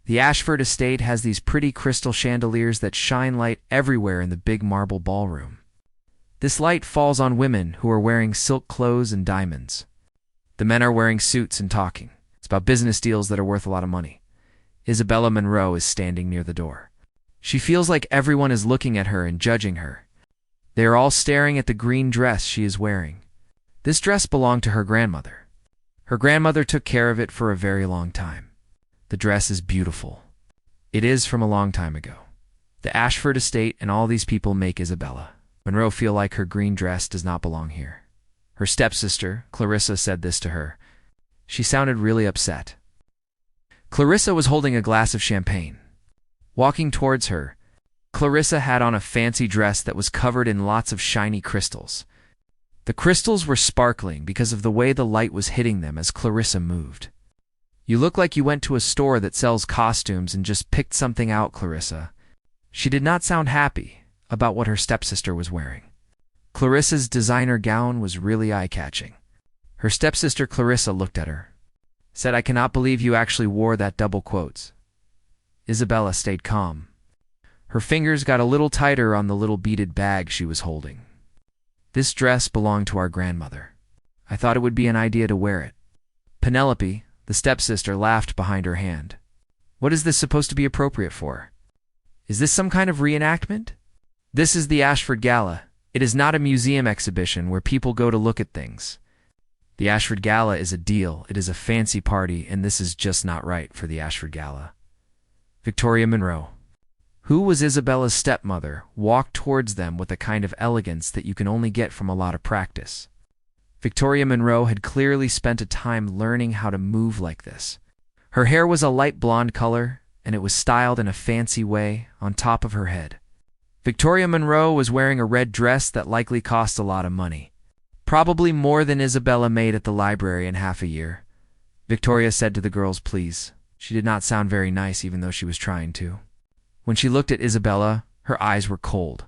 The Ashford estate has these pretty crystal chandeliers that shine light everywhere in the big marble ballroom. This light falls on women who are wearing silk clothes and diamonds. The men are wearing suits and talking. It's about business deals that are worth a lot of money. Isabella Munro is standing near the door. She feels like everyone is looking at her and judging her. They are all staring at the green dress she is wearing. This dress belonged to her grandmother. Her grandmother took care of it for a very long time. The dress is beautiful. It is from a long time ago. The Ashford estate and all these people make Isabella Munro feel like her green dress does not belong here. Her stepsister, Clarissa, said this to her. She sounded really upset. Clarissa was holding a glass of champagne. Walking towards her, Clarissa had on a fancy dress that was covered in lots of shiny crystals. The crystals were sparkling because of the way the light was hitting them as Clarissa moved. You look like you went to a store that sells costumes and just picked something out, Clarissa. She did not sound happy about what her stepsister was wearing. Clarissa's designer gown was really eye-catching. Her stepsister Clarissa looked at her, said, "I cannot believe you actually wore that double quotes." Isabella stayed calm. Her fingers got a little tighter on the little beaded bag she was holding. "This dress belonged to our grandmother. I thought it would be an idea to wear it." Penelope, the stepsister, laughed behind her hand. "What is this supposed to be appropriate for? Is this some kind of reenactment? This is the Ashford Gala. It is not a museum exhibition where people go to look at things. The Ashford Gala is a deal. It is a fancy party, and this is just not right for the Ashford Gala." Victoria Munro, who was Isabella's stepmother, walked towards them with a kind of elegance that you can only get from a lot of practice. Victoria Munro had clearly spent a time learning how to move like this. Her hair was a light blonde color, and it was styled in a fancy way on top of her head. Victoria Munro was wearing a red dress that likely cost a lot of money. Probably more than Isabella made at the library in half a year. Victoria said to the girls, "Please." She did not sound very nice even though she was trying to. When she looked at Isabella, her eyes were cold.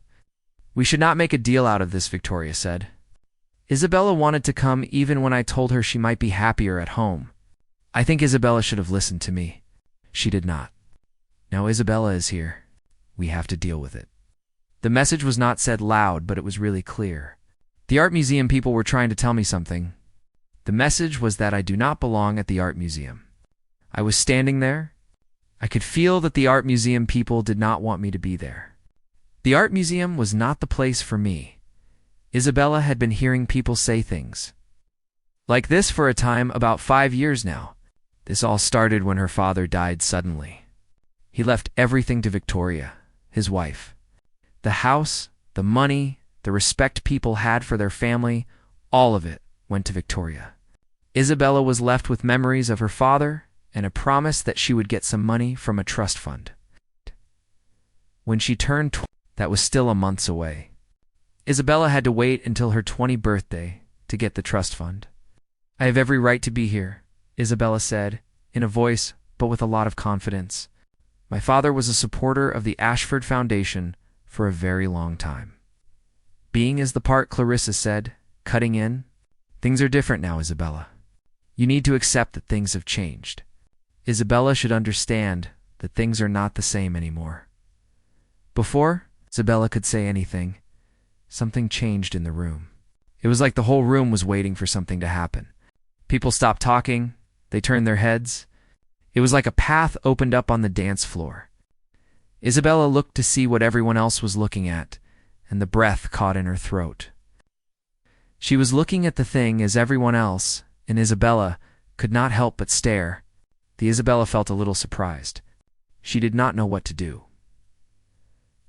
"We should not make a deal out of this," Victoria said. "Isabella wanted to come even when I told her she might be happier at home. I think Isabella should have listened to me. She did not. Now Isabella is here. We have to deal with it." The message was not said loud, but it was really clear. The art museum people were trying to tell me something. The message was that I do not belong at the art museum. I was standing there. I could feel that the art museum people did not want me to be there. The art museum was not the place for me. Isabella had been hearing people say things like this for a time, about 5 years now. This all started when her father died suddenly. He left everything to Victoria, his wife. The house, the money, the respect people had for their family, all of it went to Victoria. Isabella was left with memories of her father and a promise that she would get some money from a trust fund. When she turned 20, that was still a month away. Isabella had to wait until her 20th birthday to get the trust fund. "I have every right to be here," Isabella said, in a voice but with a lot of confidence. "My father was a supporter of the Ashford Foundation for a very long time." "Being is the part," Clarissa said, cutting in. "Things are different now, Isabella. You need to accept that things have changed. Isabella should understand that things are not the same anymore." Before Isabella could say anything, something changed in the room. It was like the whole room was waiting for something to happen. People stopped talking. They turned their heads. It was like a path opened up on the dance floor. Isabella looked to see what everyone else was looking at, and the breath caught in her throat. She was looking at the thing as everyone else, and Isabella could not help but stare. Isabella felt a little surprised. She did not know what to do.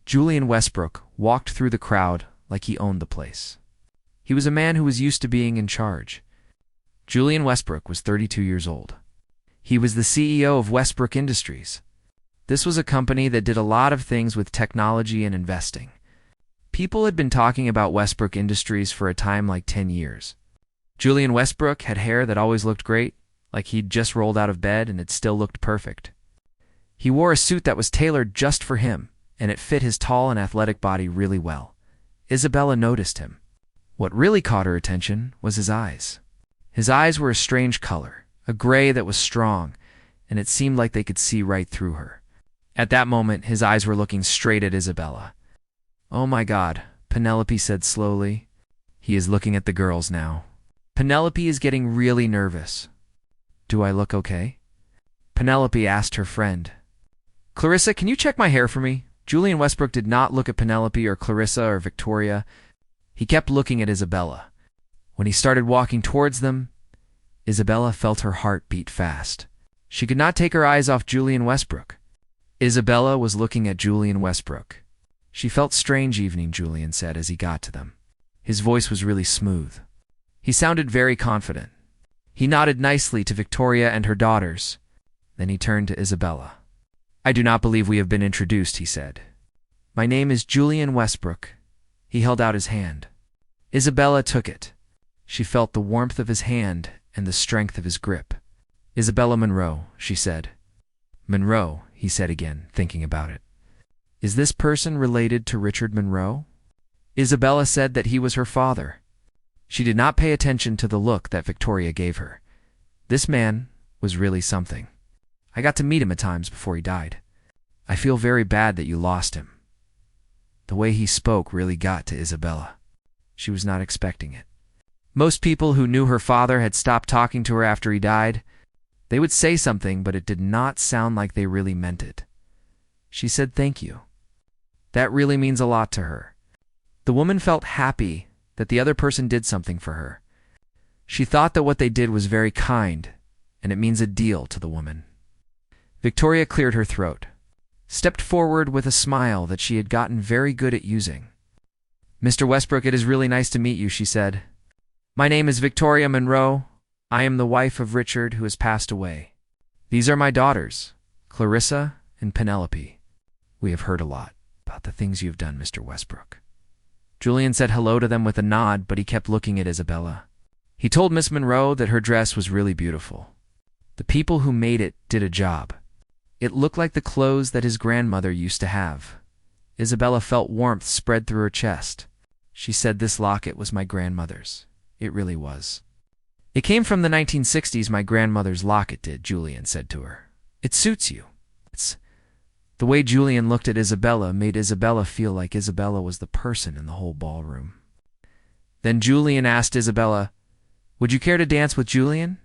Julian Westbrook walked through the crowd like he owned the place. He was a man who was used to being in charge. Julian Westbrook was 32 years old. He was the CEO of Westbrook Industries. This was a company that did a lot of things with technology and investing. People had been talking about Westbrook Industries for a time like 10 years. Julian Westbrook had hair that always looked great, like he'd just rolled out of bed and it still looked perfect. He wore a suit that was tailored just for him, and it fit his tall and athletic body really well. Isabella noticed him. What really caught her attention was his eyes. His eyes were a strange color, a gray that was strong, and it seemed like they could see right through her. At that moment, his eyes were looking straight at Isabella. "Oh my God," Penelope said slowly. "He is looking at the girls now." Penelope is getting really nervous. "Do I look okay?" Penelope asked her friend. "Clarissa, can you check my hair for me?" Julian Westbrook did not look at Penelope or Clarissa or Victoria. He kept looking at Isabella. When he started walking towards them, Isabella felt her heart beat fast. She could not take her eyes off Julian Westbrook. Isabella was looking at Julian Westbrook. "She felt strange evening," Julian said as he got to them. His voice was really smooth. He sounded very confident. He nodded nicely to Victoria and her daughters. Then he turned to Isabella. "I do not believe we have been introduced," he said. "My name is Julian Westbrook." He held out his hand. Isabella took it. She felt the warmth of his hand and the strength of his grip. "Isabella Monroe," she said. "Monroe," he said again, thinking about it. "Is this person related to Richard Monroe?" Isabella said that he was her father. She did not pay attention to the look that Victoria gave her. This man was really something. "I got to meet him at times before he died. I feel very bad that you lost him." The way he spoke really got to Isabella. She was not expecting it. Most people who knew her father had stopped talking to her after he died. They would say something, but it did not sound like they really meant it. She said thank you. That really means a lot to her. The woman felt happy that the other person did something for her. She thought that what they did was very kind, and it means a deal to the woman. Victoria cleared her throat, stepped forward with a smile that she had gotten very good at using. "Mr. Westbrook, it is really nice to meet you," she said. "My name is Victoria Monroe. I am the wife of Richard, who has passed away. These are my daughters, Clarissa and Penelope. We have heard a lot about the things you have done, Mr. Westbrook." Julian said hello to them with a nod, but he kept looking at Isabella. He told Miss Monroe that her dress was really beautiful. The people who made it did a job. It looked like the clothes that his grandmother used to have. Isabella felt warmth spread through her chest. She said this locket was my grandmother's. It really was. "It came from the 1960s, my grandmother's locket did," Julian said to her. "It suits you." The way Julian looked at Isabella made Isabella feel like Isabella was the person in the whole ballroom. Then Julian asked Isabella, "Would you care to dance with Julian?"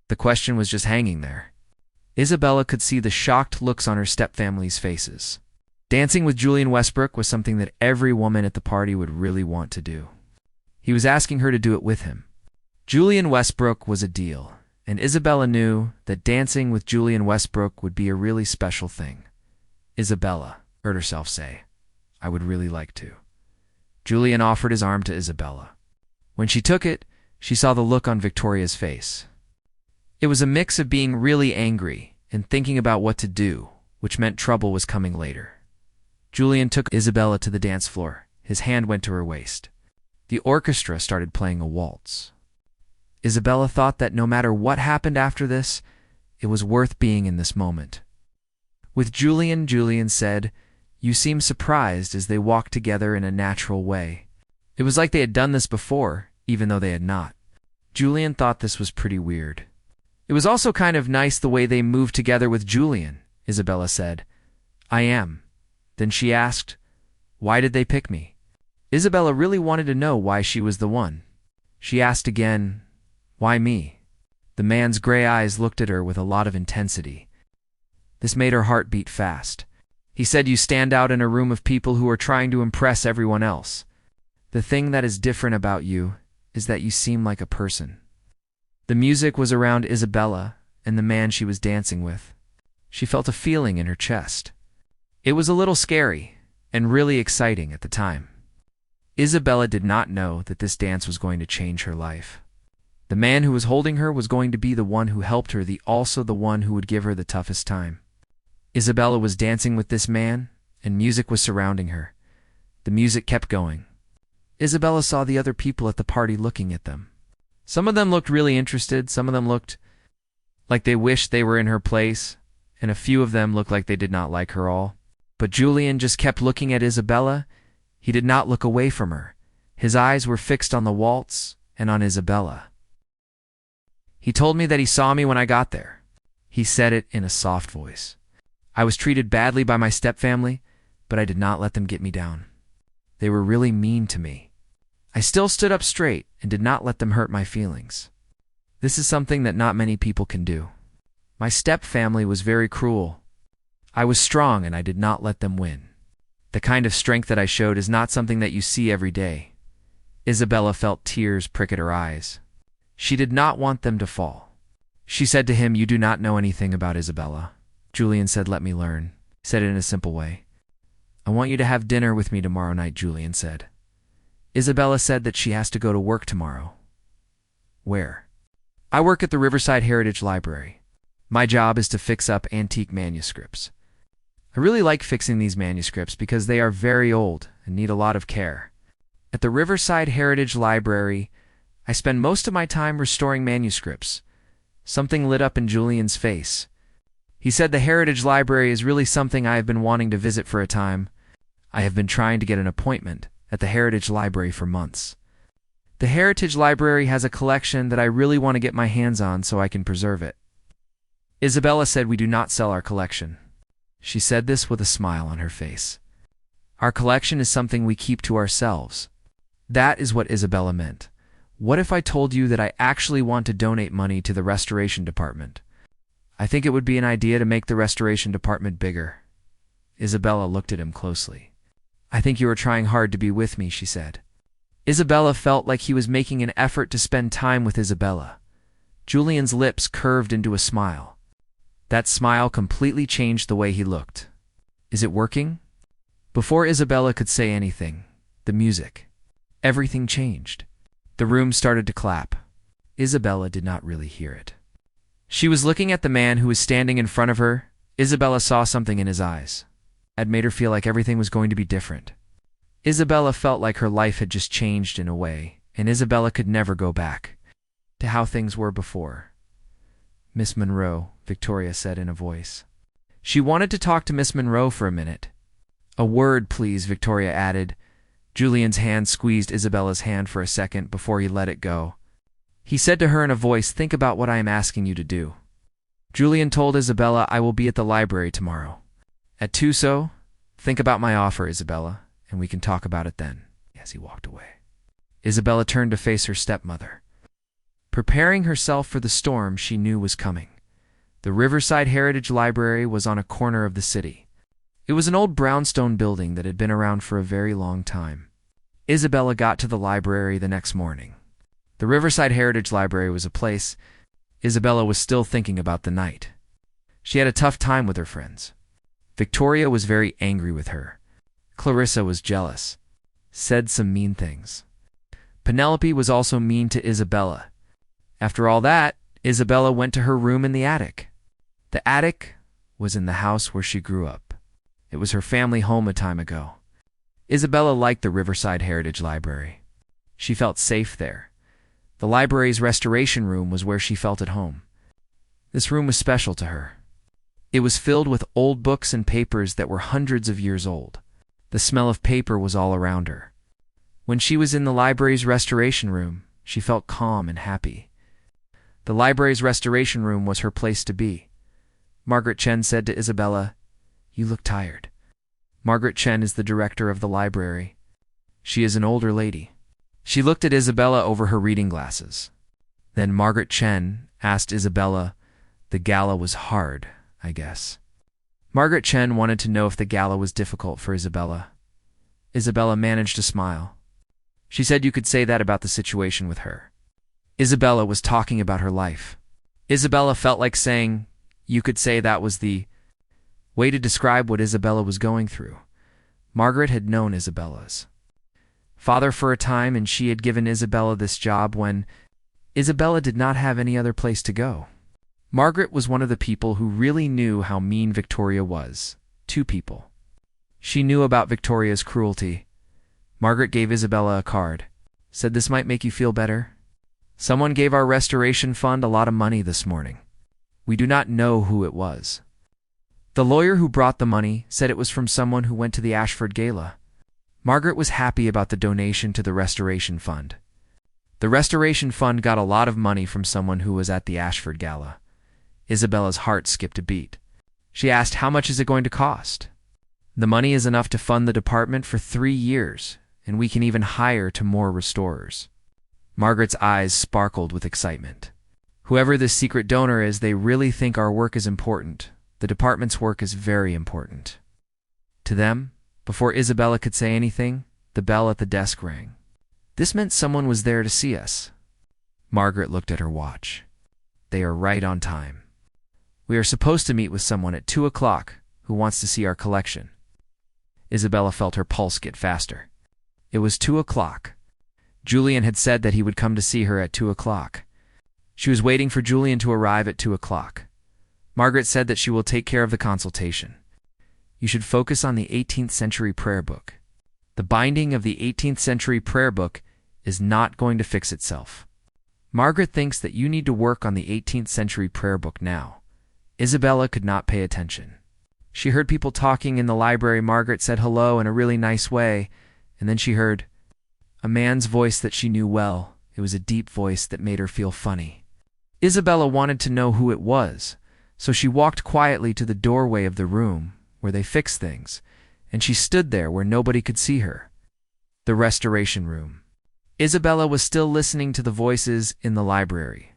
The question was just hanging there. Isabella could see the shocked looks on her stepfamily's faces. Dancing with Julian Westbrook was something that every woman at the party would really want to do. He was asking her to do it with him. Julian Westbrook was a deal, and Isabella knew that dancing with Julian Westbrook would be a really special thing. Isabella heard herself say, "I would really like to." Julian offered his arm to Isabella. When she took it, she saw the look on Victoria's face. It was a mix of being really angry and thinking about what to do, which meant trouble was coming later. Julian took Isabella to the dance floor. His hand went to her waist. The orchestra started playing a waltz. Isabella thought that no matter what happened after this, it was worth being in this moment. With Julian, Julian said, "You seem surprised," as they walked together in a natural way. It was like they had done this before, even though they had not. Julian thought this was pretty weird. "It was also kind of nice the way they moved together with Julian," Isabella said. "I am." Then she asked, "Why did they pick me?" Isabella really wanted to know why she was the one. She asked again, "Why me?" The man's gray eyes looked at her with a lot of intensity. This made her heart beat fast. He said, "You stand out in a room of people who are trying to impress everyone else. The thing that is different about you is that you seem like a person." The music was around Isabella and the man she was dancing with. She felt a feeling in her chest. It was a little scary and really exciting at the time. Isabella did not know that this dance was going to change her life. The man who was holding her was going to be the one who helped her, also the one who would give her the toughest time. Isabella was dancing with this man, and music was surrounding her. The music kept going. Isabella saw the other people at the party looking at them. Some of them looked really interested, some of them looked like they wished they were in her place, and a few of them looked like they did not like her all. But Julian just kept looking at Isabella. He did not look away from her. His eyes were fixed on the waltz and on Isabella. "He told me that he saw me when I got there. He said it in a soft voice. I was treated badly by my stepfamily, but I did not let them get me down. They were really mean to me. I still stood up straight and did not let them hurt my feelings. This is something that not many people can do. My stepfamily was very cruel. I was strong and I did not let them win. The kind of strength that I showed is not something that you see every day. Isabella felt tears prick at her eyes. She did not want them to fall. She said to him, "You do not know anything about Isabella." Julian said, "Let me learn." He said it in a simple way. "I want you to have dinner with me tomorrow night," Julian said. Isabella said that she has to go to work tomorrow. Where? I work at the Riverside Heritage Library. My job is to fix up antique manuscripts. I really like fixing these manuscripts because they are very old and need a lot of care. At the Riverside Heritage Library, I spend most of my time restoring manuscripts. Something lit up in Julian's face. He said the Heritage Library is really something I have been wanting to visit for a time. I have been trying to get an appointment at the Heritage Library for months. The Heritage Library has a collection that I really want to get my hands on so I can preserve it. Isabella said we do not sell our collection. She said this with a smile on her face. Our collection is something we keep to ourselves. That is what Isabella meant. What if I told you that I actually want to donate money to the restoration department? I think it would be an idea to make the restoration department bigger. Isabella looked at him closely. I think you are trying hard to be with me, she said. Isabella felt like he was making an effort to spend time with Isabella. Julian's lips curved into a smile. That smile completely changed the way he looked. Is it working? Before Isabella could say anything, the music, everything changed. The room started to clap. Isabella did not really hear it. She was looking at the man who was standing in front of her. Isabella saw something in his eyes. It made her feel like everything was going to be different. Isabella felt like her life had just changed in a way, and Isabella could never go back to how things were before. Miss Monroe, Victoria said in a voice. She wanted to talk to Miss Monroe for a minute. A word, please, Victoria added. Julian's hand squeezed Isabella's hand for a second before he let it go. He said to her in a voice, "Think about what I am asking you to do." Julian told Isabella, "I will be at the library tomorrow. At 2, so think about my offer, Isabella, and we can talk about it then." As he walked away, Isabella turned to face her stepmother. Preparing herself for the storm she knew was coming. The Riverside Heritage Library was on a corner of the city. It was an old brownstone building that had been around for a very long time. Isabella got to the library the next morning. The Riverside Heritage Library was a place. Isabella was still thinking about the night. She had a tough time with her friends. Victoria was very angry with her. Clarissa was jealous, said some mean things. Penelope was also mean to Isabella. After all that, Isabella went to her room in the attic. The attic was in the house where she grew up. It was her family home a time ago. Isabella liked the Riverside Heritage Library. She felt safe there. The library's restoration room was where she felt at home. This room was special to her. It was filled with old books and papers that were hundreds of years old. The smell of paper was all around her. When she was in the library's restoration room, she felt calm and happy. The library's restoration room was her place to be. Margaret Chen said to Isabella, "You look tired." Margaret Chen is the director of the library. She is an older lady. She looked at Isabella over her reading glasses. Then Margaret Chen asked Isabella, "The gala was hard, I guess." Margaret Chen wanted to know if the gala was difficult for Isabella. Isabella managed to smile. She said you could say that about the situation with her. Isabella was talking about her life. Isabella felt like saying, you could say that was the way to describe what Isabella was going through. Margaret had known Isabella's father for a time, and she had given Isabella this job when Isabella did not have any other place to go. Margaret was one of the people who really knew how mean Victoria was. 2 people. She knew about Victoria's cruelty. Margaret gave Isabella a card. Said this might make you feel better. Someone gave our restoration fund a lot of money this morning. We do not know who it was. The lawyer who brought the money said it was from someone who went to the Ashford Gala. Margaret was happy about the donation to the restoration fund. The restoration fund got a lot of money from someone who was at the Ashford Gala. Isabella's heart skipped a beat. She asked, "How much is it going to cost?" "The money is enough to fund the department for 3 years, and we can even hire to more restorers." Margaret's eyes sparkled with excitement. Whoever this secret donor is, they really think our work is important. The department's work is very important. To them, before Isabella could say anything, the bell at the desk rang. This meant someone was there to see us. Margaret looked at her watch. They are right on time. We are supposed to meet with someone at 2 o'clock who wants to see our collection. Isabella felt her pulse get faster. It was 2 o'clock. Julian had said that he would come to see her at 2 o'clock. She was waiting for Julian to arrive at 2 o'clock. Margaret said that she will take care of the consultation. You should focus on the 18th century prayer book. The binding of the 18th century prayer book is not going to fix itself. Margaret thinks that you need to work on the 18th century prayer book now. Isabella could not pay attention. She heard people talking in the library. Margaret said hello in a really nice way, and then she heard a man's voice that she knew well. It was a deep voice that made her feel funny. Isabella wanted to know who it was, so she walked quietly to the doorway of the room where they fix things, and she stood there where nobody could see her. The restoration room. Isabella was still listening to the voices in the library.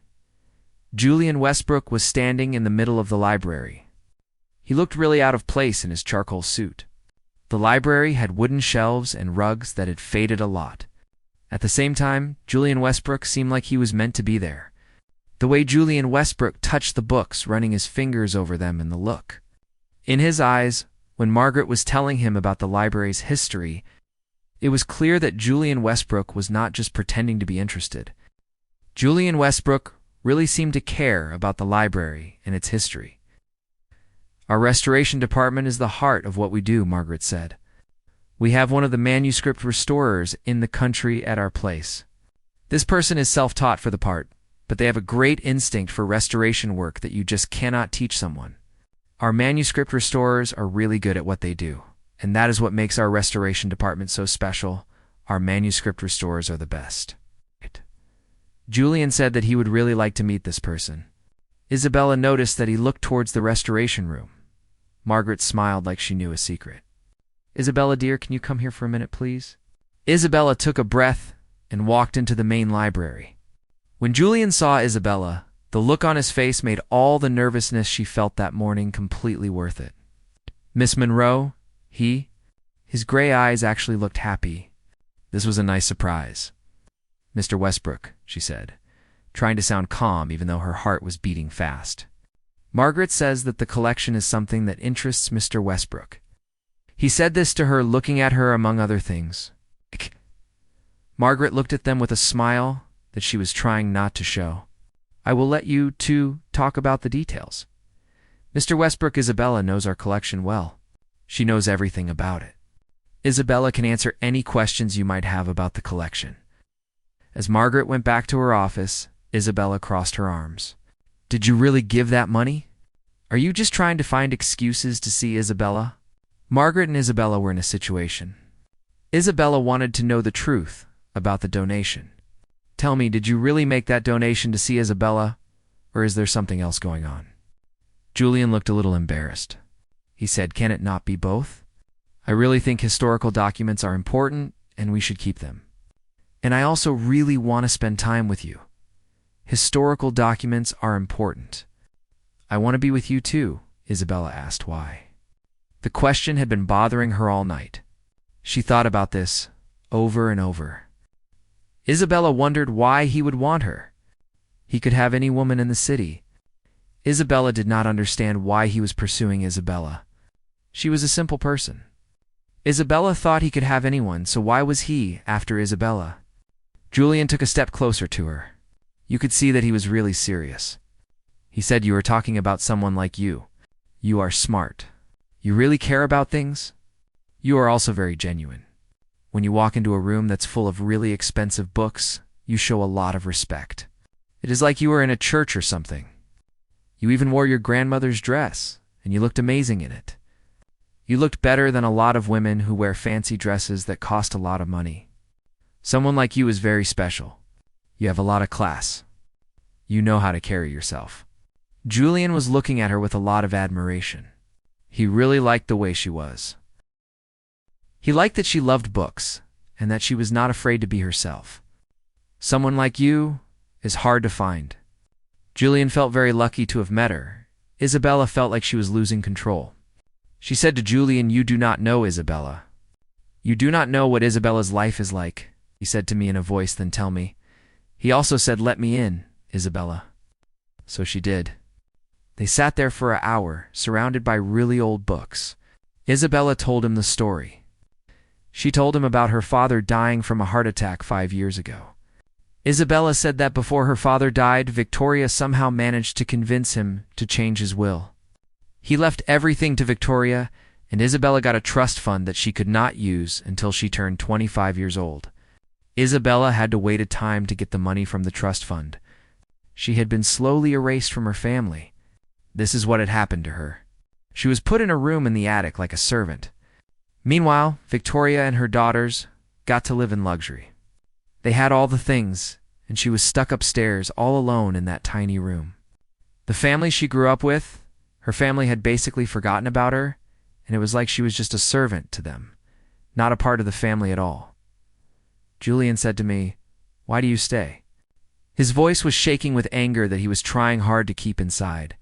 Julian Westbrook was standing in the middle of the library. He looked really out of place in his charcoal suit. The library had wooden shelves and rugs that had faded a lot. At the same time, Julian Westbrook seemed like he was meant to be there. The way Julian Westbrook touched the books, running his fingers over them, and the look in his eyes when Margaret was telling him about the library's history, it was clear that Julian Westbrook was not just pretending to be interested. Julian Westbrook really seemed to care about the library and its history. Our restoration department is the heart of what we do, Margaret said. We have one of the manuscript restorers in the country at our place. This person is self-taught for the part, but they have a great instinct for restoration work that you just cannot teach someone. Our manuscript restorers are really good at what they do, and that is what makes our restoration department so special. Our manuscript restorers are the best. Julian said that he would really like to meet this person. Isabella noticed that he looked towards the restoration room. Margaret smiled like she knew a secret. "Isabella, dear, can you come here for a minute, please?" Isabella took a breath and walked into the main library. When Julian saw Isabella, the look on his face made all the nervousness she felt that morning completely worth it. "Miss Monroe," his gray eyes actually looked happy. This was a nice surprise. "Mr. Westbrook," she said, trying to sound calm even though her heart was beating fast. "Margaret says that the collection is something that interests Mr. Westbrook." He said this to her, looking at her among other things. Margaret looked at them with a smile that she was trying not to show. "I will let you two talk about the details. Mr. Westbrook, Isabella knows our collection well. She knows everything about it. Isabella can answer any questions you might have about the collection." As Margaret went back to her office, Isabella crossed her arms. "Did you really give that money? Are you just trying to find excuses to see Isabella?" Margaret and Isabella were in a situation. Isabella wanted to know the truth about the donation. "Tell me, did you really make that donation to see Isabella, or is there something else going on?" Julian looked a little embarrassed. He said, "Can it not be both? I really think historical documents are important, and we should keep them. And I also really want to spend time with you. Historical documents are important." "I want to be with you too," Isabella asked why. The question had been bothering her all night. She thought about this over and over. Isabella wondered why he would want her. He could have any woman in the city. Isabella did not understand why he was pursuing Isabella. She was a simple person. Isabella thought he could have anyone, so why was he after Isabella? Julian took a step closer to her. You could see that he was really serious. He said, "You are talking about someone like you. You are smart. You really care about things. You are also very genuine. When you walk into a room that's full of really expensive books, you show a lot of respect. It is like you were in a church or something. You even wore your grandmother's dress, and you looked amazing in it. You looked better than a lot of women who wear fancy dresses that cost a lot of money. Someone like you is very special. You have a lot of class. You know how to carry yourself." Julian was looking at her with a lot of admiration. He really liked the way she was. He liked that she loved books, and that she was not afraid to be herself. Someone like you is hard to find. Julian felt very lucky to have met her. Isabella felt like she was losing control. She said to Julian, "You do not know Isabella. You do not know what Isabella's life is like," he said to me in a voice, "then tell me." He also said, "Let me in, Isabella." So she did. They sat there for an hour, surrounded by really old books. Isabella told him the story. She told him about her father dying from a heart attack 5 years ago. Isabella said that before her father died, Victoria somehow managed to convince him to change his will. He left everything to Victoria, and Isabella got a trust fund that she could not use until she turned 25 years old. Isabella had to wait a time to get the money from the trust fund. She had been slowly erased from her family. This is what had happened to her. She was put in a room in the attic like a servant. Meanwhile, Victoria and her daughters got to live in luxury. They had all the things, and she was stuck upstairs all alone in that tiny room. The family she grew up with, her family had basically forgotten about her, and it was like she was just a servant to them, not a part of the family at all. Julian said to me, "Why do you stay?" His voice was shaking with anger that he was trying hard to keep inside.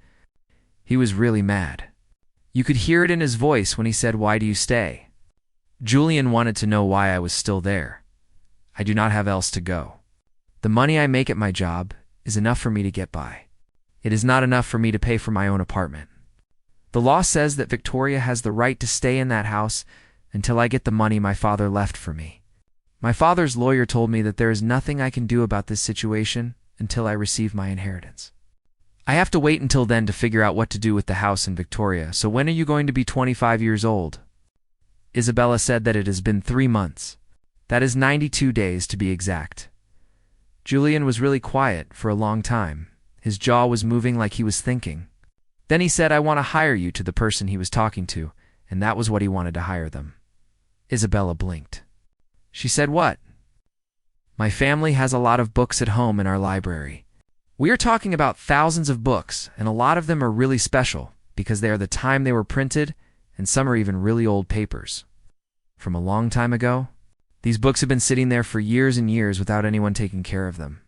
He was really mad. You could hear it in his voice when he said, "Why do you stay?" Julian wanted to know why I was still there. I do not have else to go. The money I make at my job is enough for me to get by. It is not enough for me to pay for my own apartment. The law says that Victoria has the right to stay in that house until I get the money my father left for me. My father's lawyer told me that there is nothing I can do about this situation until I receive my inheritance. I have to wait until then to figure out what to do with the house in Victoria. So when are you going to be 25 years old? Isabella said that it has been 3 months. That is 92 days to be exact. Julian was really quiet for a long time. His jaw was moving like he was thinking. Then he said, "I want to hire you," to the person he was talking to, and that was what he wanted to hire them. Isabella blinked. She said, "What?" "My family has a lot of books at home in our library. We are talking about thousands of books, and a lot of them are really special because they are the time they were printed, and some are even really old papers. From a long time ago. These books have been sitting there for years and years without anyone taking care of them.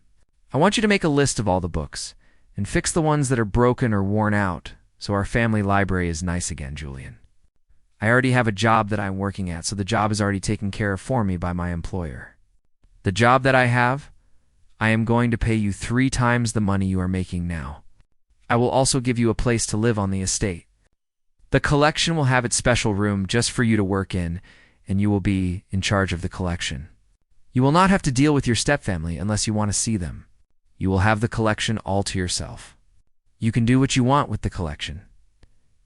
I want you to make a list of all the books, and fix the ones that are broken or worn out, so our family library is nice again, Julian. I already have a job that I'm working at, so the job is already taken care of for me by my employer. The job that I have, I am going to pay you 3 times the money you are making now. I will also give you a place to live on the estate. The collection will have its special room just for you to work in, and you will be in charge of the collection. You will not have to deal with your stepfamily unless you want to see them. You will have the collection all to yourself. You can do what you want with the collection."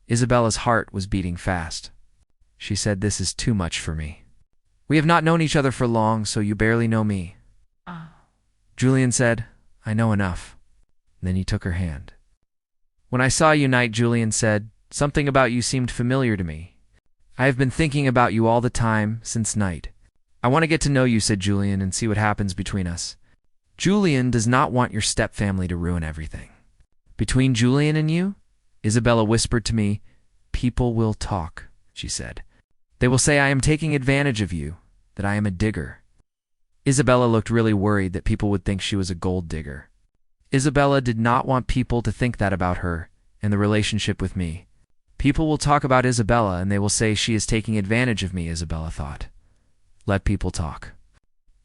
Isabella's heart was beating fast. She said, "This is too much for me. We have not known each other for long, so you barely know me." Julian said, "I know enough." Then he took her hand. "When I saw you night," Julian said, "something about you seemed familiar to me. I have been thinking about you all the time since night. I want to get to know you," said Julian, "and see what happens between us." Julian does not want your stepfamily to ruin everything. "Between Julian and you," Isabella whispered to me, "people will talk," she said. "They will say I am taking advantage of you, that I am a digger." Isabella looked really worried that people would think she was a gold digger. Isabella did not want people to think that about her and the relationship with me. People will talk about Isabella and they will say she is taking advantage of me, Isabella thought. Let people talk.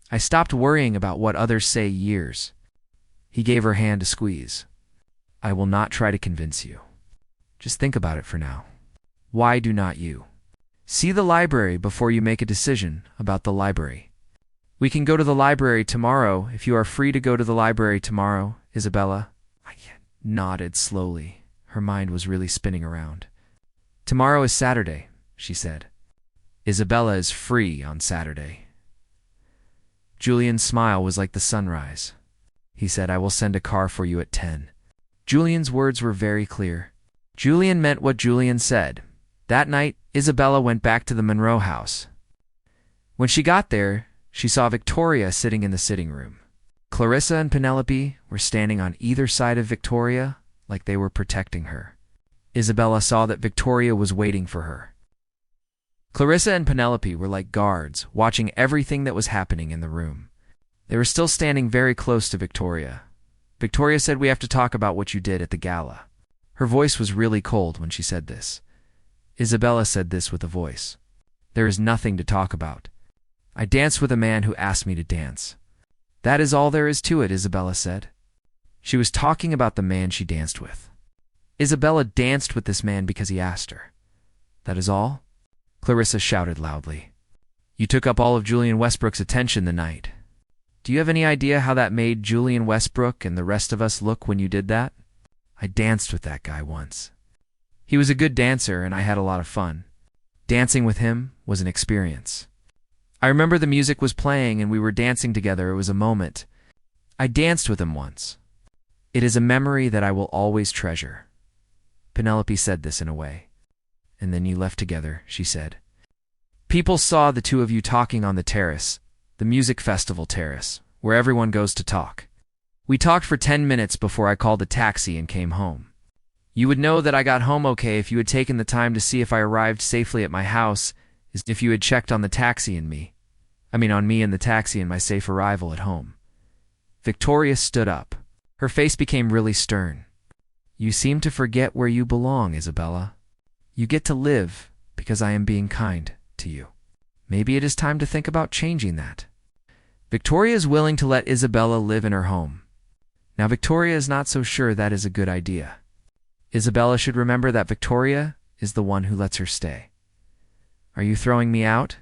I stopped worrying about what others say years. He gave her hand to squeeze. "I will not try to convince you. Just think about it for now. Why do not you? See the library before you make a decision about the library. We can go to the library tomorrow if you are free to go to the library tomorrow, Isabella." I nodded slowly. Her mind was really spinning around. "Tomorrow is Saturday," she said. "Isabella is free on Saturday." Julian's smile was like the sunrise. He said, "I will send a car for you at 10. Julian's words were very clear. Julian meant what Julian said. That night, Isabella went back to the Monroe house. When she got there, she saw Victoria sitting in the sitting room. Clarissa and Penelope were standing on either side of Victoria, like they were protecting her. Isabella saw that Victoria was waiting for her. Clarissa and Penelope were like guards, watching everything that was happening in the room. They were still standing very close to Victoria. Victoria said, "We have to talk about what you did at the gala." Her voice was really cold when she said this. Isabella said this with a voice. "There is nothing to talk about. I danced with a man who asked me to dance. That is all there is to it," Isabella said. She was talking about the man she danced with. Isabella danced with this man because he asked her. "That is all?" Clarissa shouted loudly. "You took up all of Julian Westbrook's attention the night. Do you have any idea how that made Julian Westbrook and the rest of us look when you did that? I danced with that guy once. He was a good dancer and I had a lot of fun. Dancing with him was an experience. I remember the music was playing and we were dancing together. It was a moment. I danced with him once. It is a memory that I will always treasure." Penelope said this in a way. "And then you left together," she said. "People saw the two of you talking on the terrace, the music festival terrace, where everyone goes to talk. We talked for 10 minutes before I called a taxi and came home. You would know that I got home okay if you had taken the time to see if I arrived safely at my house, as if you had checked on the taxi and me. On me and the taxi and my safe arrival at home." Victoria stood up. Her face became really stern. "You seem to forget where you belong, Isabella. You get to live because I am being kind to you. Maybe it is time to think about changing that." Victoria is willing to let Isabella live in her home. Now Victoria is not so sure that is a good idea. Isabella should remember that Victoria is the one who lets her stay. "Are you throwing me out?"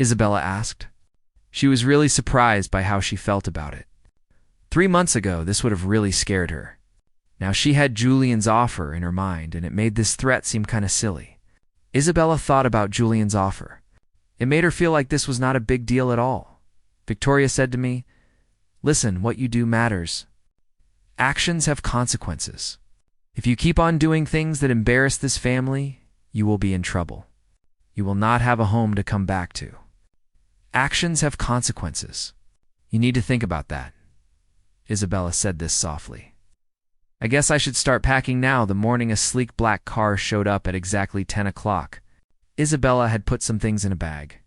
Isabella asked. She was really surprised by how she felt about it. 3 months ago, this would have really scared her. Now she had Julian's offer in her mind, and it made this threat seem kind of silly. Isabella thought about Julian's offer. It made her feel like this was not a big deal at all. Victoria said to me, "Listen, what you do matters. Actions have consequences. If you keep on doing things that embarrass this family, you will be in trouble. You will not have a home to come back to. Actions have consequences. You need to think about that." Isabella said this softly. "I guess I should start packing now." The morning a sleek black car showed up at exactly 10 o'clock. Isabella had put some things in a bag.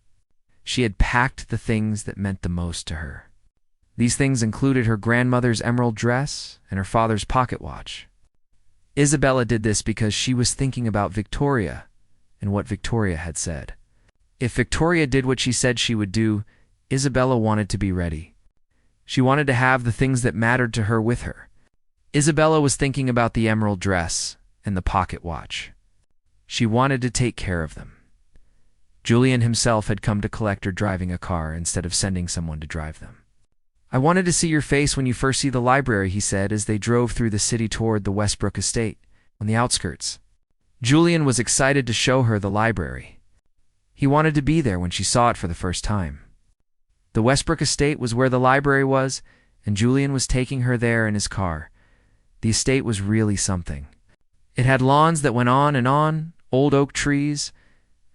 She had packed the things that meant the most to her. These things included her grandmother's emerald dress and her father's pocket watch. Isabella did this because she was thinking about Victoria and what Victoria had said. If Victoria did what she said she would do, Isabella wanted to be ready. She wanted to have the things that mattered to her with her. Isabella was thinking about the emerald dress and the pocket watch. She wanted to take care of them. Julian himself had come to collect her driving a car instead of sending someone to drive them. "I wanted to see your face when you first see the library," he said as they drove through the city toward the Westbrook estate, on the outskirts. Julian was excited to show her the library. He wanted to be there when she saw it for the first time. The Westbrook estate was where the library was, and Julian was taking her there in his car. The estate was really something. It had lawns that went on, old oak trees,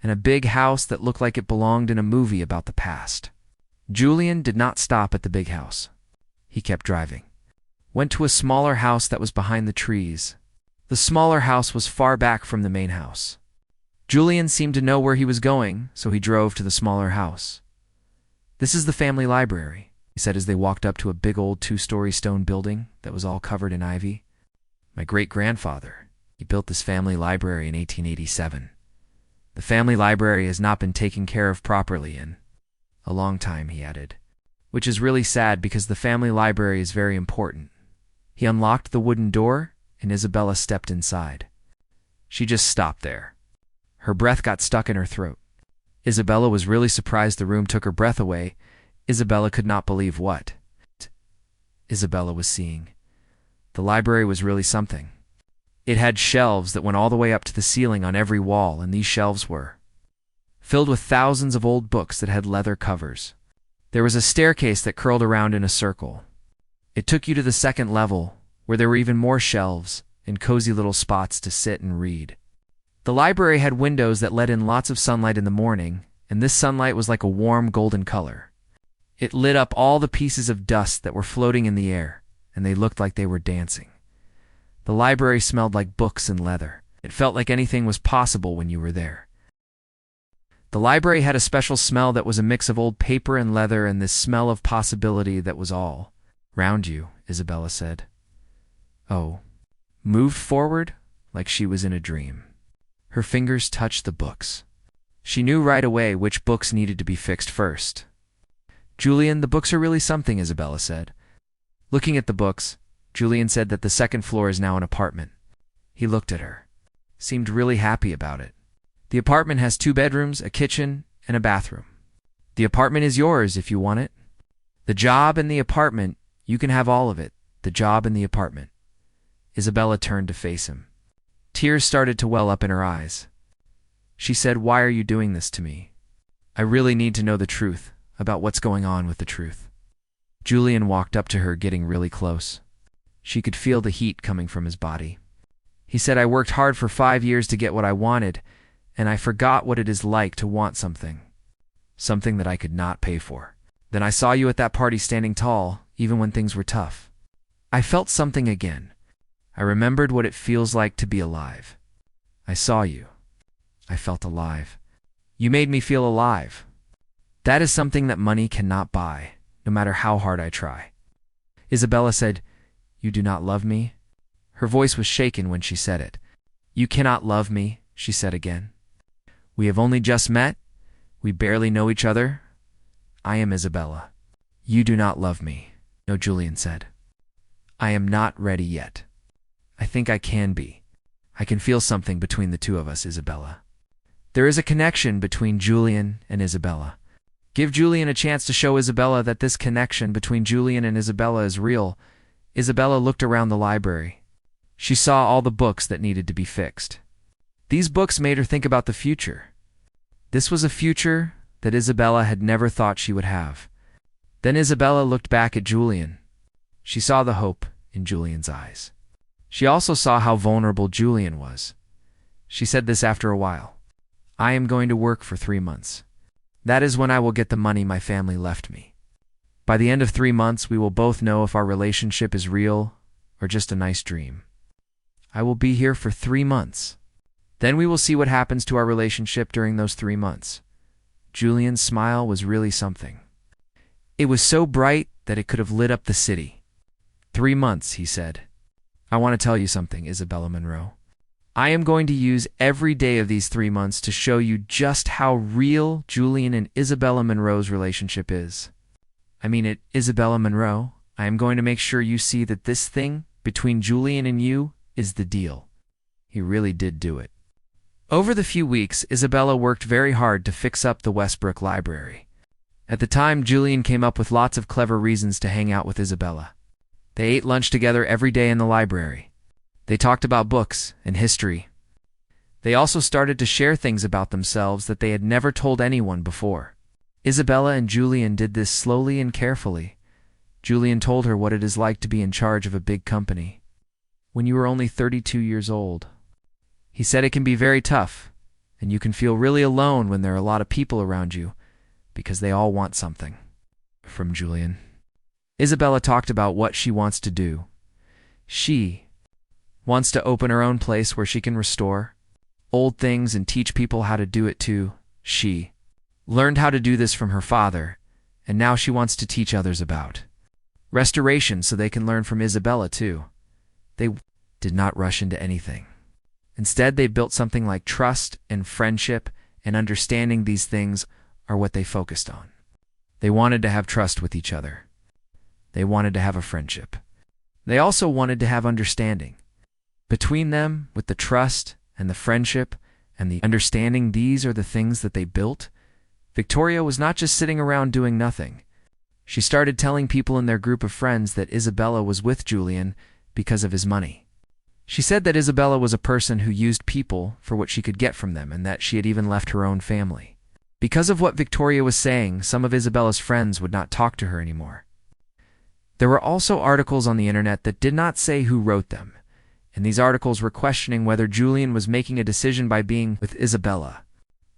and a big house that looked like it belonged in a movie about the past. Julian did not stop at the big house. He kept driving. Went to a smaller house that was behind the trees. The smaller house was far back from the main house. Julian seemed to know where he was going, so he drove to the smaller house. "This is the family library," he said as they walked up to a big old 2-story stone building that was all covered in ivy. "My great-grandfather, he built this family library in 1887. The family library has not been taken care of properly in a long time," he added, "which is really sad because the family library is very important." He unlocked the wooden door, and Isabella stepped inside. She just stopped there. Her breath got stuck in her throat. Isabella was really surprised the room took her breath away. Isabella could not believe what Isabella was seeing. The library was really something. It had shelves that went all the way up to the ceiling on every wall, and these shelves were filled with thousands of old books that had leather covers. There was a staircase that curled around in a circle. It took you to the second level, where there were even more shelves and cozy little spots to sit and read. The library had windows that let in lots of sunlight in the morning, and this sunlight was like a warm golden color. It lit up all the pieces of dust that were floating in the air, and they looked like they were dancing. The library smelled like books and leather. It felt like anything was possible when you were there. The library had a special smell that was a mix of old paper and leather, and this smell of possibility that was all round you, Isabella said. Oh. Moved forward like she was in a dream. Her fingers touched the books. She knew right away which books needed to be fixed first. Julian, the books are really something, Isabella said. Looking at the books, Julian said that the second floor is now an apartment. He looked at her. Seemed really happy about it. The apartment has 2 bedrooms, a kitchen, and a bathroom. The apartment is yours if you want it. The job and the apartment, you can have all of it. The job and the apartment. Isabella turned to face him. Tears started to well up in her eyes. She said, "Why are you doing this to me? I really need to know the truth about what's going on with the truth." Julian walked up to her, getting really close. She could feel the heat coming from his body. He said, "I worked hard for 5 years to get what I wanted, and I forgot what it is like to want something. Something that I could not pay for. Then I saw you at that party standing tall, even when things were tough. I felt something again. I remembered what it feels like to be alive. I saw you. I felt alive. You made me feel alive. That is something that money cannot buy, no matter how hard I try." Isabella said, "You do not love me?" Her voice was shaken when she said it. "You cannot love me," she said again. "We have only just met. We barely know each other. I am Isabella. You do not love me." "No," Julian said. "I am not ready yet. I think I can be. I can feel something between the two of us, Isabella." There is a connection between Julian and Isabella. Give Julian a chance to show Isabella that this connection between Julian and Isabella is real. Isabella looked around the library. She saw all the books that needed to be fixed. These books made her think about the future. This was a future that Isabella had never thought she would have. Then Isabella looked back at Julian. She saw the hope in Julian's eyes. She also saw how vulnerable Julian was. She said this after a while. "I am going to work for 3 months. That is when I will get the money my family left me. By the end of 3 months, we will both know if our relationship is real or just a nice dream. I will be here for 3 months. Then we will see what happens to our relationship during those 3 months." Julian's smile was really something. It was so bright that it could have lit up the city. 3 months, he said. "I want to tell you something, Isabella Monroe. I am going to use every day of these 3 months to show you just how real Julian and Isabella Monroe's relationship is. I mean it, Isabella Monroe. I am going to make sure you see that this thing between Julian and you is the deal." He really did do it. Over the few weeks, Isabella worked very hard to fix up the Westbrook Library. At the time, Julian came up with lots of clever reasons to hang out with Isabella. They ate lunch together every day in the library. They talked about books and history. They also started to share things about themselves that they had never told anyone before. Isabella and Julian did this slowly and carefully. Julian told her what it is like to be in charge of a big company when you are only 32 years old. He said it can be very tough, and you can feel really alone when there are a lot of people around you because they all want something from Julian. Isabella talked about what she wants to do. She wants to open her own place where she can restore old things and teach people how to do it too. She learned how to do this from her father, and now she wants to teach others about restoration so they can learn from Isabella too. They did not rush into anything. Instead, they built something like trust and friendship, and understanding. These things are what they focused on. They wanted to have trust with each other. They wanted to have a friendship. They also wanted to have understanding. Between them, with the trust and the friendship and the understanding, these are the things that they built. Victoria was not just sitting around doing nothing. She started telling people in their group of friends that Isabella was with Julian because of his money. She said that Isabella was a person who used people for what she could get from them, and that she had even left her own family. Because of what Victoria was saying, some of Isabella's friends would not talk to her anymore. There were also articles on the internet that did not say who wrote them, and these articles were questioning whether Julian was making a decision by being with Isabella.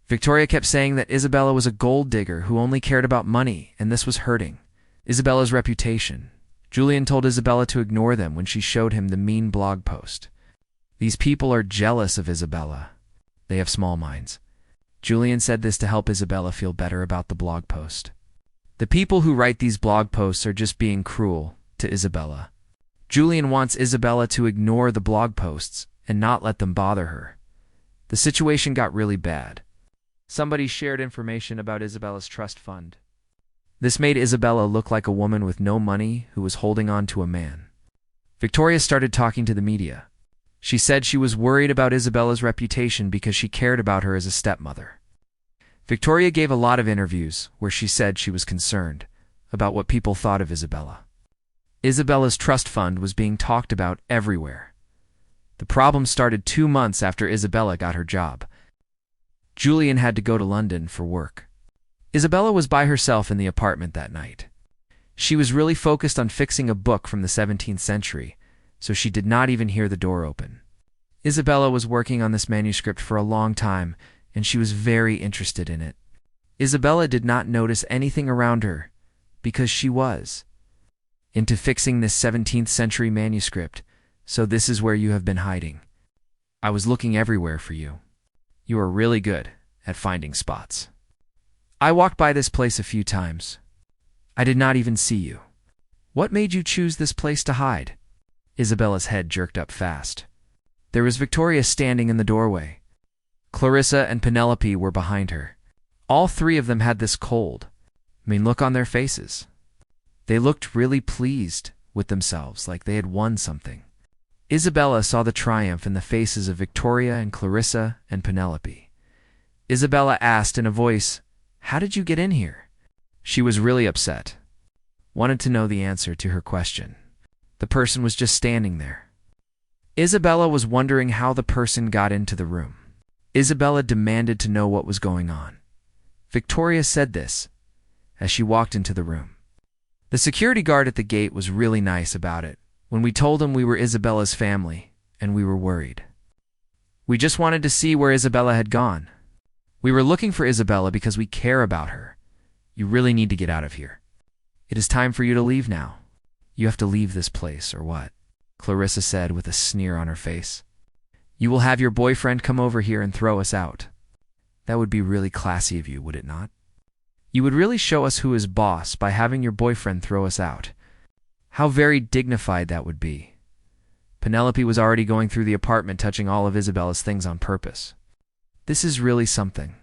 Victoria kept saying that Isabella was a gold digger who only cared about money, and this was hurting Isabella's reputation. Julian told Isabella to ignore them when she showed him the mean blog post. These people are jealous of Isabella. They have small minds. Julian said this to help Isabella feel better about the blog post. The people who write these blog posts are just being cruel to Isabella. Julian wants Isabella to ignore the blog posts and not let them bother her. The situation got really bad. Somebody shared information about Isabella's trust fund. This made Isabella look like a woman with no money who was holding on to a man. Victoria started talking to the media. She said she was worried about Isabella's reputation because she cared about her as a stepmother. Victoria gave a lot of interviews where she said she was concerned about what people thought of Isabella. Isabella's trust fund was being talked about everywhere. The problem started 2 months after Isabella got her job. Julian had to go to London for work. Isabella was by herself in the apartment that night. She was really focused on fixing a book from the 17th century, so she did not even hear the door open. Isabella was working on this manuscript for a long time, and she was very interested in it. Isabella did not notice anything around her, because she was into fixing this 17th century manuscript, so this is where you have been hiding. I was looking everywhere for you. You are really good at finding spots. I walked by this place a few times. I did not even see you. What made you choose this place to hide? Isabella's head jerked up fast. There was Victoria standing in the doorway. Clarissa and Penelope were behind her. All 3 of them had this cold, mean look on their faces. They looked really pleased with themselves, like they had won something. Isabella saw the triumph in the faces of Victoria and Clarissa and Penelope. Isabella asked in a voice, "How did you get in here?" She was really upset. Wanted to know the answer to her question. The person was just standing there. Isabella was wondering how the person got into the room. Isabella demanded to know what was going on. Victoria said this as she walked into the room. The security guard at the gate was really nice about it when we told him we were Isabella's family and we were worried. We just wanted to see where Isabella had gone. We were looking for Isabella because we care about her. You really need to get out of here. It is time for you to leave now. You have to leave this place, or what? Clarissa said with a sneer on her face. You will have your boyfriend come over here and throw us out. That would be really classy of you, would it not? You would really show us who is boss by having your boyfriend throw us out. How very dignified that would be. Penelope was already going through the apartment touching all of Isabella's things on purpose. This is really something.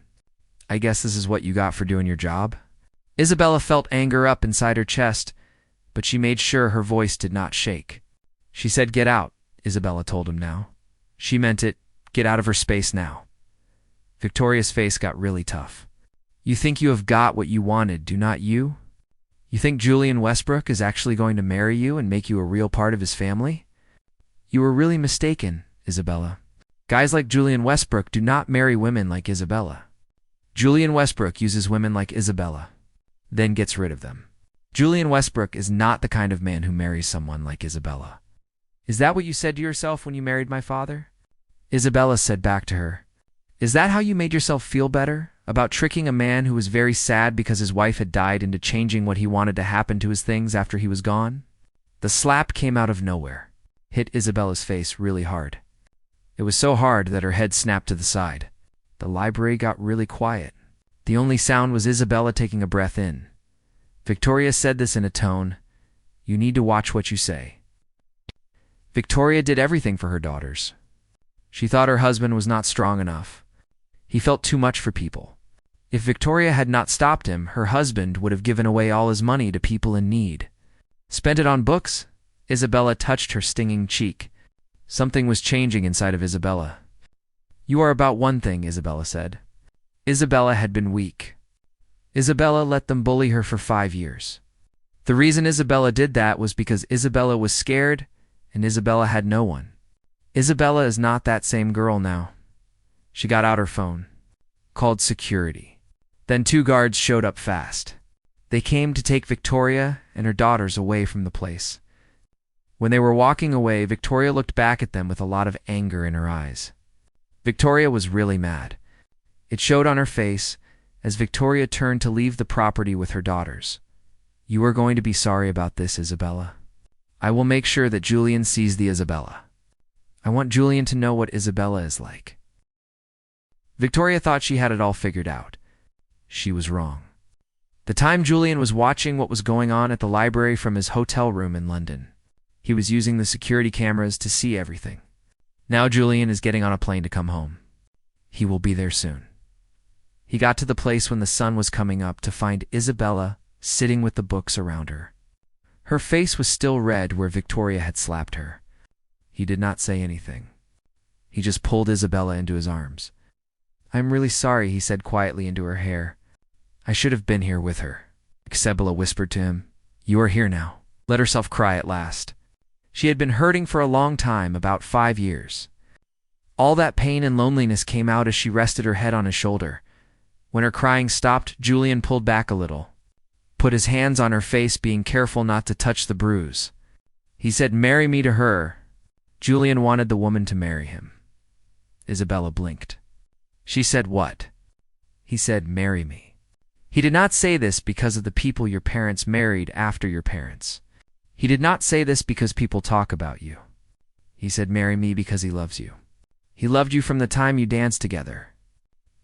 I guess this is what you got for doing your job? Isabella felt anger up inside her chest, but she made sure her voice did not shake. She said, "Get out," Isabella told him now. She meant it. Get out of her space now. Victoria's face got really tough. You think you have got what you wanted, do not you? You think Julian Westbrook is actually going to marry you and make you a real part of his family? You were really mistaken, Isabella. Guys like Julian Westbrook do not marry women like Isabella. Julian Westbrook uses women like Isabella, then gets rid of them. Julian Westbrook is not the kind of man who marries someone like Isabella. Is that what you said to yourself when you married my father? Isabella said back to her, Is that how you made yourself feel better? About tricking a man who was very sad because his wife had died into changing what he wanted to happen to his things after he was gone? The slap came out of nowhere, hit Isabella's face really hard. It was so hard that her head snapped to the side. The library got really quiet. The only sound was Isabella taking a breath in. Victoria said this in a tone, You need to watch what you say. Victoria did everything for her daughters. She thought her husband was not strong enough. He felt too much for people. If Victoria had not stopped him, her husband would have given away all his money to people in need. Spent it on books? Isabella touched her stinging cheek. Something was changing inside of Isabella. You are about one thing, Isabella said. Isabella had been weak. Isabella let them bully her for 5 years. The reason Isabella did that was because Isabella was scared and Isabella had no one. Isabella is not that same girl now. She got out her phone, called security. Then 2 guards showed up fast. They came to take Victoria and her daughters away from the place. When they were walking away, Victoria looked back at them with a lot of anger in her eyes. Victoria was really mad. It showed on her face as Victoria turned to leave the property with her daughters. You are going to be sorry about this, Isabella. I will make sure that Julian sees the Isabella. I want Julian to know what Isabella is like. Victoria thought she had it all figured out. She was wrong. The time Julian was watching what was going on at the library from his hotel room in London. He was using the security cameras to see everything. Now Julian is getting on a plane to come home. He will be there soon. He got to the place when the sun was coming up to find Isabella sitting with the books around her. Her face was still red where Victoria had slapped her. He did not say anything. He just pulled Isabella into his arms. "I'm really sorry," he said quietly into her hair. "I should have been here with her." Isabella whispered to him, "You are here now." Let herself cry at last. She had been hurting for a long time, about 5 years. All that pain and loneliness came out as she rested her head on his shoulder. When her crying stopped, Julian pulled back a little, put his hands on her face, being careful not to touch the bruise. He said, "Marry me," to her. Julian wanted the woman to marry him. Isabella blinked. She said, "What?" He said, "Marry me." He did not say this because of the people your parents married after your parents. He did not say this because people talk about you. He said, "Marry me," because he loves you. He loved you from the time you danced together.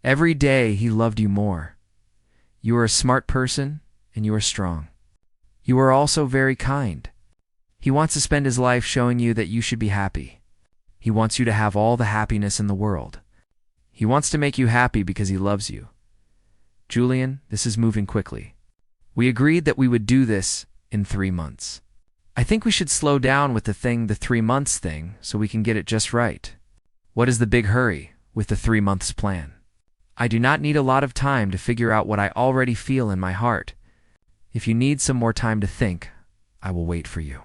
Every day he loved you more. You are a smart person and you are strong. You are also very kind. He wants to spend his life showing you that you should be happy. He wants you to have all the happiness in the world. He wants to make you happy because he loves you. Julian, this is moving quickly. We agreed that we would do this in 3 months. I think we should slow down with the 3 months thing so we can get it just right. What is the big hurry with the 3 months plan? I do not need a lot of time to figure out what I already feel in my heart. If you need some more time to think, I will wait for you.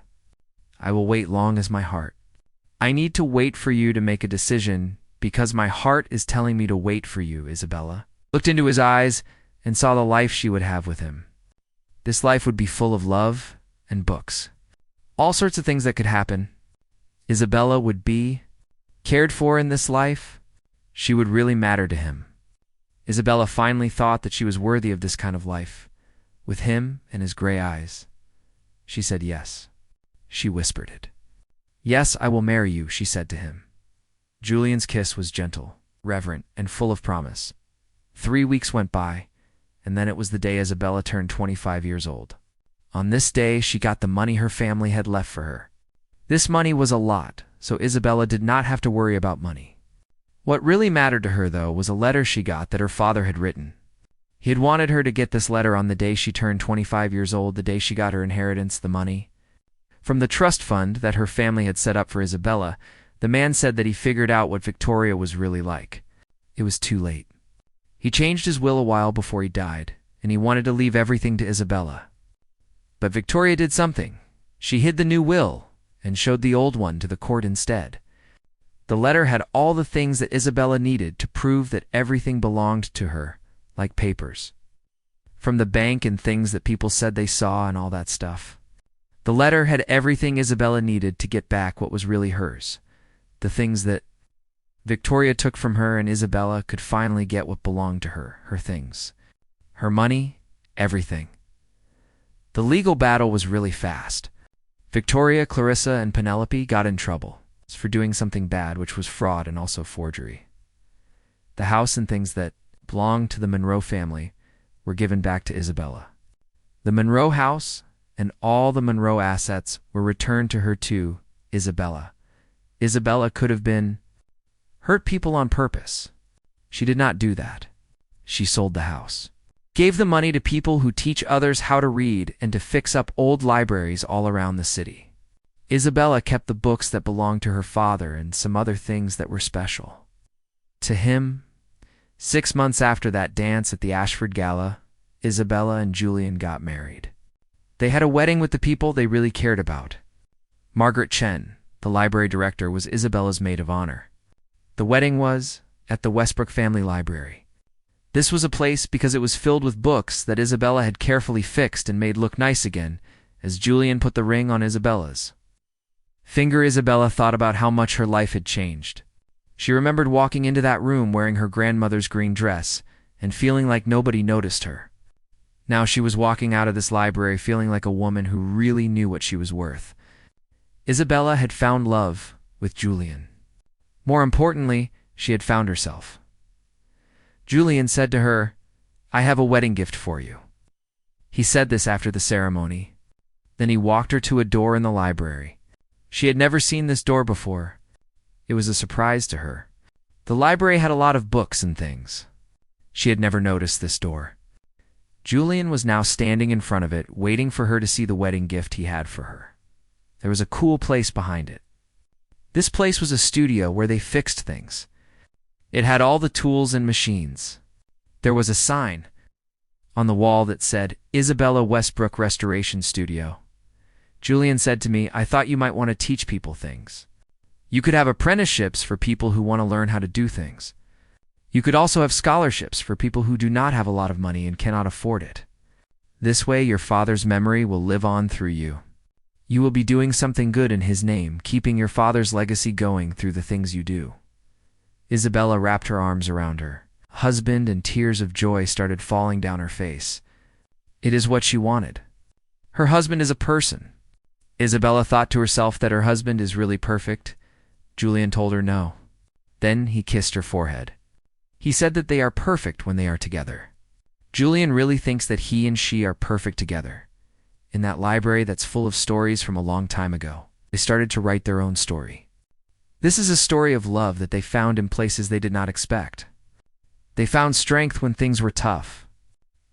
I will wait long as my heart. I need to wait for you to make a decision because my heart is telling me to wait for you. Isabella looked into his eyes and saw the life she would have with him. This life would be full of love and books. All sorts of things that could happen. Isabella would be cared for in this life. She would really matter to him. Isabella finally thought that she was worthy of this kind of life, with him and his gray eyes. She said yes. She whispered it. "Yes, I will marry you," she said to him. Julian's kiss was gentle, reverent, and full of promise. 3 weeks went by, and then it was the day Isabella turned 25 years old. On this day, she got the money her family had left for her. This money was a lot, so Isabella did not have to worry about money. What really mattered to her, though, was a letter she got that her father had written. He had wanted her to get this letter on the day she turned 25 years old, the day she got her inheritance, the money. From the trust fund that her family had set up for Isabella, the man said that he figured out what Victoria was really like. It was too late. He changed his will a while before he died, and he wanted to leave everything to Isabella. But Victoria did something. She hid the new will and showed the old one to the court instead. The letter had all the things that Isabella needed to prove that everything belonged to her, like papers. From the bank and things that people said they saw and all that stuff. The letter had everything Isabella needed to get back what was really hers. The things that Victoria took from her, and Isabella could finally get what belonged to her, her things. Her money, everything. The legal battle was really fast. Victoria, Clarissa, and Penelope got in trouble for doing something bad, which was fraud and also forgery. The house and things that belonged to the Monroe family were given back to Isabella. The Monroe house and all the Monroe assets were returned to her too, Isabella. Isabella could have been hurt people on purpose. She did not do that. She sold the house. Gave the money to people who teach others how to read and to fix up old libraries all around the city. Isabella kept the books that belonged to her father and some other things that were special to him. 6 months after that dance at the Ashford Gala, Isabella and Julian got married. They had a wedding with the people they really cared about. Margaret Chen, the library director, was Isabella's maid of honor. The wedding was at the Westbrook Family Library. This was a place because it was filled with books that Isabella had carefully fixed and made look nice again as Julian put the ring on Isabella's finger. Isabella thought about how much her life had changed. She remembered walking into that room wearing her grandmother's green dress and feeling like nobody noticed her. Now she was walking out of this library feeling like a woman who really knew what she was worth. Isabella had found love with Julian. More importantly, she had found herself. Julian said to her, "I have a wedding gift for you." He said this after the ceremony. Then he walked her to a door in the library. She had never seen this door before. It was a surprise to her. The library had a lot of books and things. She had never noticed this door. Julian was now standing in front of it, waiting for her to see the wedding gift he had for her. There was a cool place behind it. This place was a studio where they fixed things. It had all the tools and machines. There was a sign on the wall that said, "Isabella Westbrook Restoration Studio." Julian said to me, "I thought you might want to teach people things. You could have apprenticeships for people who want to learn how to do things. You could also have scholarships for people who do not have a lot of money and cannot afford it. This way your father's memory will live on through you. You will be doing something good in his name, keeping your father's legacy going through the things you do." Isabella wrapped her arms around her husband, and tears of joy started falling down her face. It is what she wanted. Her husband is a person. Isabella thought to herself that her husband is really perfect. Julian told her no. Then he kissed her forehead. He said that they are perfect when they are together. Julian really thinks that he and she are perfect together. In that library that's full of stories from a long time ago, they started to write their own story. This is a story of love that they found in places they did not expect. They found strength when things were tough.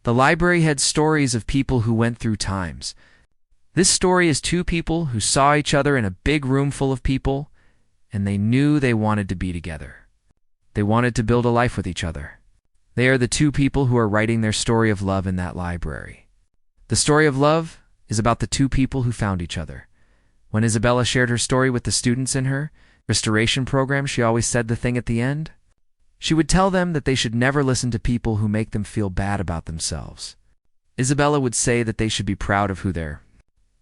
The library had stories of people who went through times. This story is two people who saw each other in a big room full of people, and they knew they wanted to be together. They wanted to build a life with each other. They are the two people who are writing their story of love in that library. The story of love is about the two people who found each other. When Isabella shared her story with the students in her restoration program, she always said the thing at the end. She would tell them that they should never listen to people who make them feel bad about themselves. Isabella would say that they should be proud of who they are.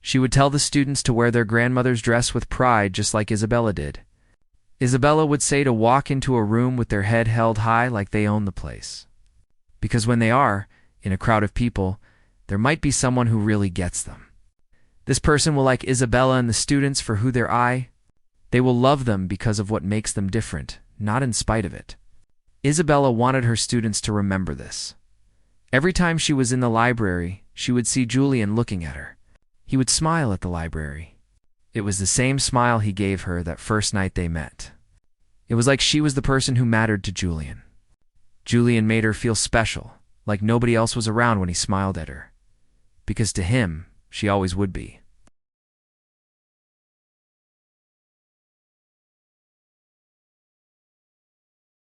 She would tell the students to wear their grandmother's dress with pride, just like Isabella did. Isabella would say to walk into a room with their head held high like they own the place. Because when they are in a crowd of people, there might be someone who really gets them. This person will like Isabella and the students for who they are. They will love them because of what makes them different, not in spite of it. Isabella wanted her students to remember this. Every time she was in the library, she would see Julian looking at her. He would smile at the library. It was the same smile he gave her that first night they met. It was like she was the person who mattered to Julian. Julian made her feel special, like nobody else was around when he smiled at her. Because to him, she always would be.